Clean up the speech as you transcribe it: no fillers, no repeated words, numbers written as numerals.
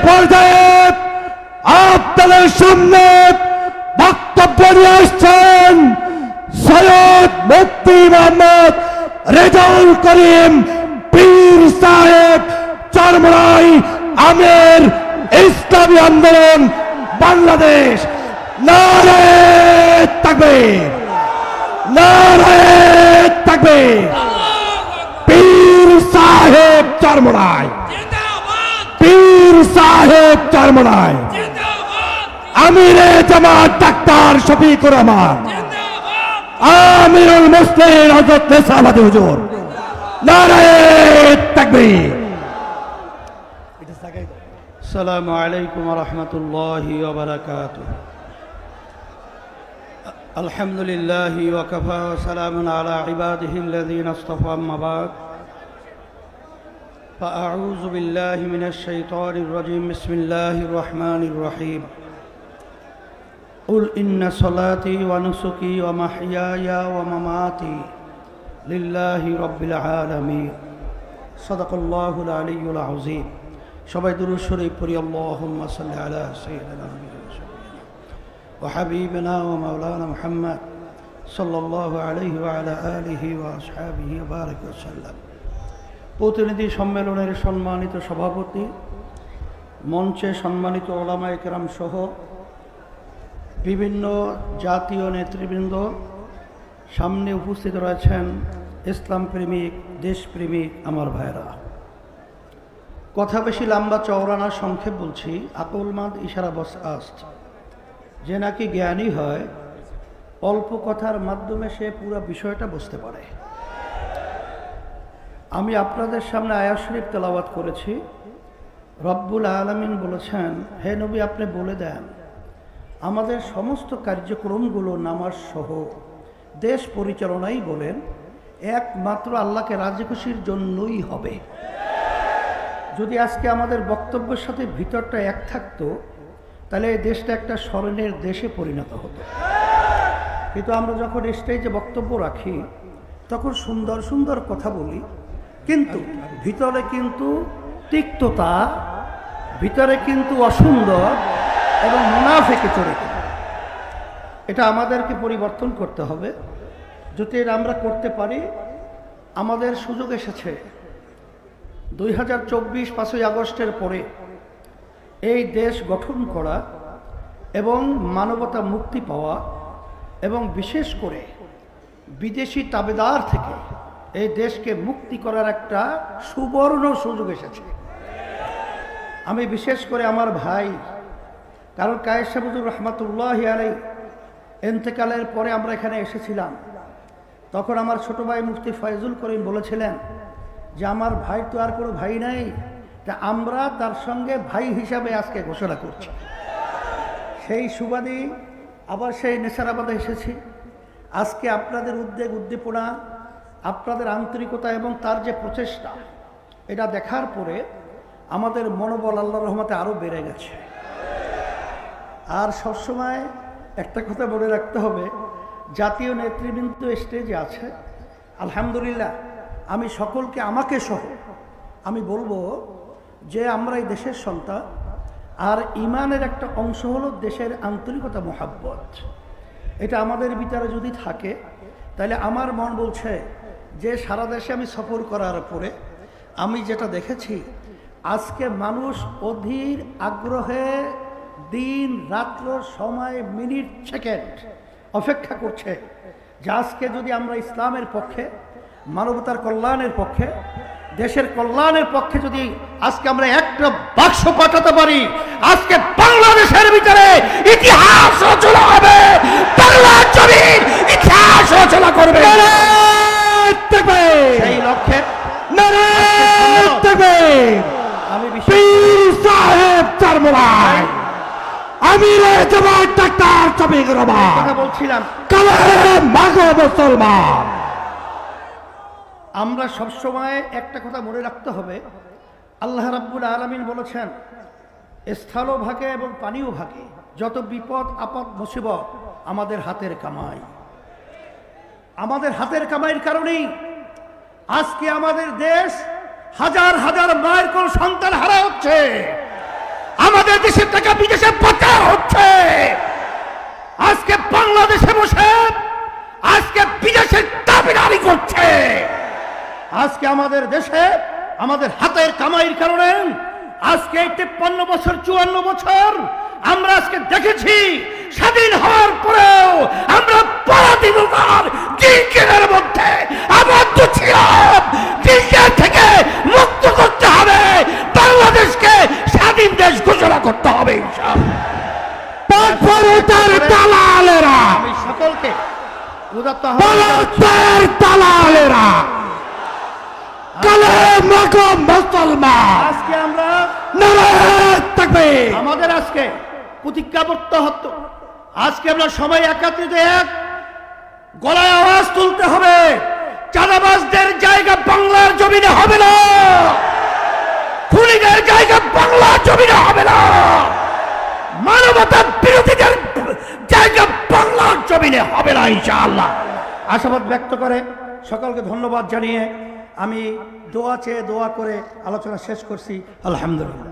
পর্যায়ে আপনাদের সামনে বক্তব্য নিয়ে আসছেন সৈয়দ মুফতি মোহাম্মদ রেজাউল করিম পীর সাহেব চরমরাই আমির ইসলামী আন্দোলন বাংলাদেশ। নারে তাকবীর, নারে তাকবীর। পীর সাহেব চরমরাই, পীর সাহেব চরমরাই। আমিরে জামাত ডাক্তার শফিকুর রহমান, আমিরুল মুসলিম হযরত নিসামাত হুজুর। নারে তাকবীর। আসসালামু আলাইকুম ওয়া রাহমাতুল্লাহি ওয়া বারাকাতুহু। আলহামদুলিল্লাহি ওয়া কাফা ওয়া সালামুন আলা ইবাদিহিল্লাযীনা ইসতাফা, আম্মা বা'দ। ফাআউযু বিল্লাহি মিনাশ শাইতানির রাজীম। বিসমিল্লাহির রাহমানির রাহিম। কুল ইন্না সলাতি ওয়া নুসুকি ওয়া মাহইয়ায়া ওয়া মামাতি লিল্লাহি রাব্বিল আলামিন। সাদাকাল্লাহুল আলিয়্যুল আযীম। সবাই দুরূদ শরীফ পড়ি। আল্লাহুম্মা সাল্লি আলা সাইয়্যিদিনা ওয়া হাবিবিনা ওয়া মাওলানা মুহাম্মদ সাল্লাল্লাহু আলাইহি ওয়া আলা আলিহি ওয়া আসহাবিহি ওয়া বারাক ওয়া সাল্লাম। প্রতিনিধি সম্মেলনের সম্মানিত সভাপতি, মঞ্চে সম্মানিত উলামায়ে কেরাম সহ বিভিন্ন জাতীয় নেতৃবৃন্দ, সামনে উপস্থিত রয়েছেন ইসলাম প্রেমিক, দেশপ্রেমিক আমার ভাইরা। কথা বেশি লম্বা চওড়া না, সংক্ষেপ বলছি। আকলমাদ ইশারা বস আস্ত, যে নাকি জ্ঞানী হয় অল্প কথার মাধ্যমে সে পুরো বিষয়টা বুঝতে পারে। আমি আপনাদের সামনে আয়াত শরীফ তেলাওয়াত করেছি। রব্বুল আলামিন বলেছেন, হে নবী আপনি বলে দেন আমাদের সমস্ত কার্যক্রমগুলো নামাজ সহ দেশ পরিচালনাই বলেন একমাত্র আল্লাহকে রাজি খুশির জন্যই হবে। যদি আজকে আমাদের বক্তব্যের সাথে ভিতরটা এক থাকতো, তাহলে এই দেশটা একটা স্মরণের দেশে পরিণত হতো। কিন্তু আমরা যখন স্টেজে বক্তব্য রাখি তখন সুন্দর সুন্দর কথা বলি, কিন্তু ভিতরে কিন্তু তিক্ততা, ভিতরে কিন্তু অসুন্দর এবং মুনাফিকে চরিত্র। এটা আমাদেরকে পরিবর্তন করতে হবে। যদি এটা আমরা করতে পারি, আমাদের সুযোগ এসেছে 2024 5ই আগস্টের পরে এই দেশ গঠন করা এবং মানবতা মুক্তি পাওয়া, এবং বিশেষ করে বিদেশি তাবেদার থেকে এই দেশকে মুক্তি করার একটা সুবর্ণ সুযোগ এসেছে। আমি বিশেষ করে আমার ভাই, কারণ কায়েস সাহেব হুজুর রহমাতুল্লাহি আলাইহি ইন্তেকালের পরে আমরা এখানে এসেছিলাম, তখন আমার ছোট ভাই মুফতি ফয়জুল করিম বলেছিলেন যে আমার ভাই তো আর কোনো ভাই নাই, তা আমরা তার সঙ্গে ভাই হিসাবে আজকে ঘোষণা করছি। সেই সুবাদে আবার সেই নেশারাবাদে এসেছি। আজকে আপনাদের উদ্বেগ, উদ্দীপনা, আপনাদের আন্তরিকতা এবং তার যে প্রচেষ্টা, এটা দেখার পরে আমাদের মনোবল আল্লাহর রহমতে আরও বেড়ে গেছে। আর সবসময় একটা কথা বলে রাখতে হবে, জাতীয় নেতৃবৃন্দ স্টেজে আছে, আলহামদুলিল্লাহ আমি সকলকে, আমাকে সহ আমি বলবো যে আমরা এই দেশের সন্তান, আর ইমানের একটা অংশ হলো দেশের আন্তরিকতা, মোহাব্বত। এটা আমাদের ভিতরে যদি থাকে, তাহলে আমার মন বলছে যে সারা দেশে আমি সফর করার পরে আমি যেটা দেখেছি, আজকে মানুষ অধীর আগ্রহে দিন রাত্র সময় মিনিট সেকেন্ড অপেক্ষা করছে যে আজকে যদি আমরা ইসলামের পক্ষে, মানবতার কল্যাণের পক্ষে, দেশের কল্যাণের পক্ষে যদি আজকে আমরা একটা বাক্স পাঠাতে পারি, আজকে বাংলাদেশের ভিতরে ইতিহাস রচনা হবে, বাংলার জমিন ইতিহাস রচনা করবে। সেই লক্ষ্যে আমি পীর সাহেব চরমরাই আমিরে জামাত ডাক্তার শফিকুর রহমান কথা বলছিলাম, কালেম মাগো মুসলমান। আমরা সবসময় একটা কথা মনে রাখতে হবে, আল্লাহ রাব্বুল আলামিন বলেছেন স্থলও ভাগে এবং পানিও ভাগে, যত বিপদ আপদ মুসিবত আমাদের হাতের কামাই। আমাদের হাতের কামাইয়ের কারণেই আজকে আমাদের দেশ হাজার হাজার মায়ের কোন সন্তান হারা হচ্ছে। আমাদের দেশের টাকা বিদেশে পাচার হচ্ছে। আজকে বাংলাদেশে বসে আজকে বিদেশের দাবিদারি করছে। আজকে আমাদের দেশে আমাদের হাতের কামাইয়ের কারণে আজকে 53 বছর 54 বছর আমরা আজকে দেখেছি স্বাধীন হওয়ার পরেও আমরা পরাধীনতার জিঞ্জিরের মধ্যে আবদ্ধ ছিলাম। জিঞ্জির থেকে মুক্ত করতে হবে, বাংলাদেশকে স্বাধীন দেশ ঘোষণা করতে হবে ইনশাআল্লাহ। পাথরের দালালেরা, আমি সকলকে উদাত্ত পাথরের দালালেরা, কালেমা মুসলমান, আজকে আমরা নারায়ে তাকবীর। আমাদের আজকে প্রতিজ্ঞাবদ্ধ হতো, আজকে আমরা সবাই একত্রিত এক গলায় আওয়াজ তুলতে হবে, চাঁদাবাজদের জায়গা বাংলার জমিনে হবে না, খুনিদের জায়গা বাংলার জমিনে হবে না, মানবতা বিরোধীদের জায়গা বাংলার জমিনে হবে না ইনশাআল্লাহ। আশাবাদ ব্যক্ত করে সকলকে ধন্যবাদ জানিয়ে আমি দোয়া চেয়ে দোয়া করে আলোচনা শেষ করছি। আলহামদুলিল্লাহ।